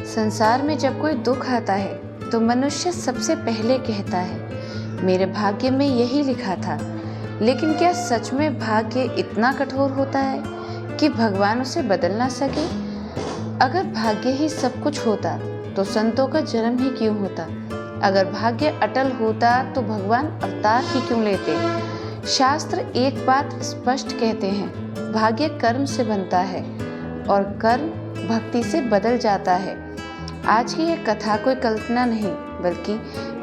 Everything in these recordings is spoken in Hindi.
संसार में जब कोई दुख आता है तो मनुष्य सबसे पहले कहता है, मेरे भाग्य में यही लिखा था। लेकिन क्या सच में भाग्य इतना कठोर होता है कि भगवान उसे बदल ना सके? अगर भाग्य ही सब कुछ होता तो संतों का जन्म ही क्यों होता? अगर भाग्य अटल होता तो भगवान अवतार ही क्यों लेते? शास्त्र एक बात स्पष्ट कहते हैं, भाग्य कर्म से बनता है और कर्म भक्ति से बदल जाता है। आज की यह कथा कोई कल्पना नहीं बल्कि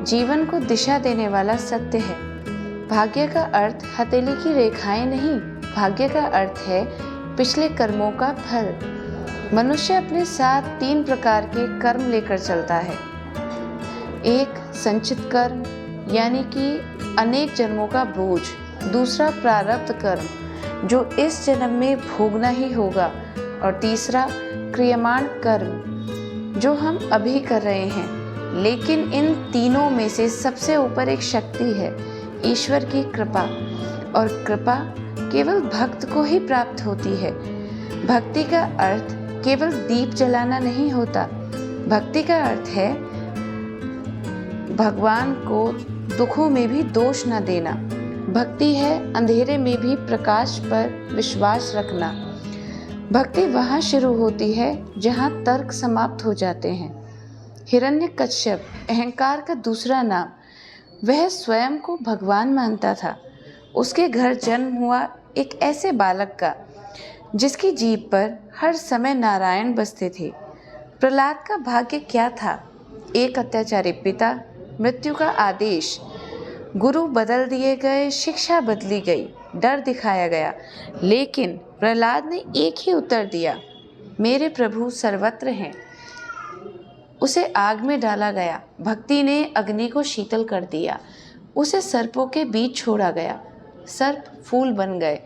जीवन को दिशा देने वाला सत्य है। भाग्य का अर्थ हथेली की रेखाएं नहीं, भाग्य का अर्थ है पिछले कर्मों का फल। मनुष्य अपने साथ 3 प्रकार के कर्म लेकर चलता है। एक संचित कर्म यानी कि अनेक जन्मों का बोझ। दूसरा प्रारब्ध कर्म जो इस जन्म में भोगना ही होगा। और तीसरा क्रियमाण कर्म जो हम अभी कर रहे हैं। लेकिन इन तीनों में से सबसे ऊपर एक शक्ति है, ईश्वर की कृपा। और कृपा केवल भक्त को ही प्राप्त होती है। भक्ति का अर्थ केवल दीप जलाना नहीं होता। भक्ति का अर्थ है भगवान को दुखों में भी दोष न देना। भक्ति है अंधेरे में भी प्रकाश पर विश्वास रखना। भक्ति वहाँ शुरू होती है जहाँ तर्क समाप्त हो जाते हैं। हिरण्यकश्यप अहंकार का दूसरा नाम, वह स्वयं को भगवान मानता था। उसके घर जन्म हुआ एक ऐसे बालक का जिसकी जीभ पर हर समय नारायण बसते थे। प्रहलाद का भाग्य क्या था? एक अत्याचारी पिता, मृत्यु का आदेश, गुरु बदल दिए गए, शिक्षा बदली गई, डर दिखाया गया। लेकिन प्रहलाद ने एक ही उत्तर दिया, मेरे प्रभु सर्वत्र हैं। उसे आग में डाला गया, भक्ति ने अग्नि को शीतल कर दिया। उसे सर्पों के बीच छोड़ा गया, सर्प फूल बन गए।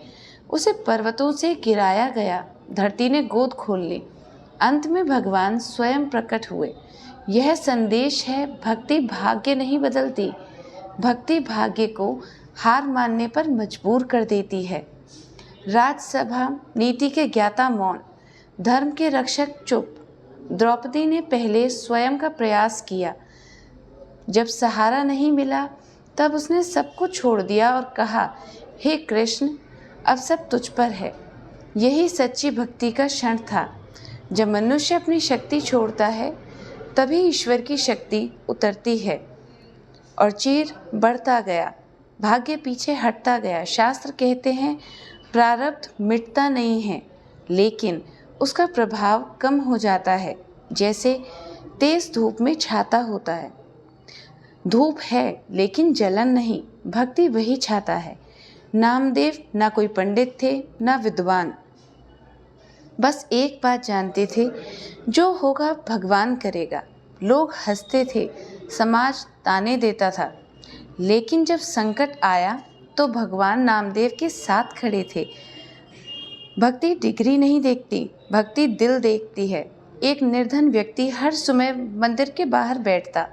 उसे पर्वतों से गिराया गया, धरती ने गोद खोल ली। अंत में भगवान स्वयं प्रकट हुए। यह संदेश है, भक्ति भाग्य नहीं बदलती, भक्ति भाग्य को हार मानने पर मजबूर कर देती है। राजसभा, नीति के ज्ञाता मौन, धर्म के रक्षक चुप। द्रौपदी ने पहले स्वयं का प्रयास किया। जब सहारा नहीं मिला तब उसने सब कुछ छोड़ दिया और कहा, हे कृष्ण, अब सब तुझ पर है। यही सच्ची भक्ति का क्षण था। जब मनुष्य अपनी शक्ति छोड़ता है तभी ईश्वर की शक्ति उतरती है और चीर बढ़ता गया, भाग्य पीछे हटता गया। शास्त्र कहते हैं, प्रारब्ध मिटता नहीं है लेकिन उसका प्रभाव कम हो जाता है, जैसे तेज धूप में छाता होता है। धूप है लेकिन जलन नहीं, भक्ति वही छाता है। नामदेव ना कोई पंडित थे ना विद्वान, बस एक बात जानते थे, जो होगा भगवान करेगा। लोग हंसते थे, समाज ताने देता था, लेकिन जब संकट आया तो भगवान नामदेव के साथ खड़े थे। भक्ति डिग्री नहीं देखती, भक्ति दिल देखती है। एक निर्धन व्यक्ति हर समय मंदिर के बाहर बैठता,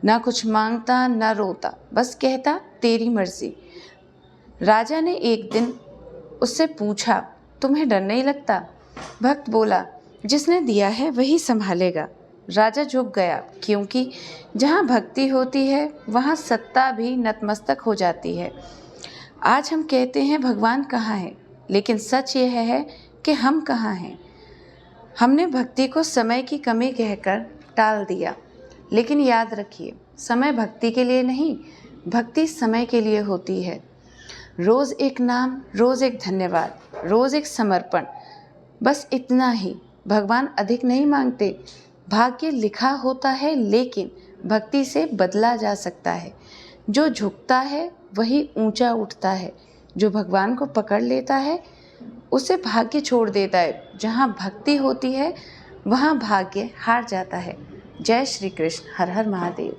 ना कुछ मांगता ना रोता, बस कहता, तेरी मर्जी। राजा ने एक दिन उससे पूछा, तुम्हें डर नहीं लगता? भक्त बोला, जिसने दिया है वही संभालेगा। राजा झुक गया, क्योंकि जहाँ भक्ति होती है वहाँ सत्ता भी नतमस्तक हो जाती है। आज हम कहते हैं भगवान कहाँ है, लेकिन सच यह है कि हम कहाँ हैं। हमने भक्ति को समय की कमी कहकर टाल दिया, लेकिन याद रखिए, समय भक्ति के लिए नहीं, भक्ति समय के लिए होती है। रोज़ एक नाम, रोज़ एक धन्यवाद, रोज़ एक समर्पण, बस इतना ही। भगवान अधिक नहीं मांगते। भाग्य लिखा होता है लेकिन भक्ति से बदला जा सकता है। जो झुकता है वही ऊंचा उठता है, जो भगवान को पकड़ लेता है उसे भाग्य छोड़ देता है। जहाँ भक्ति होती है वहाँ भाग्य हार जाता है। जय श्री कृष्ण। हर हर महादेव।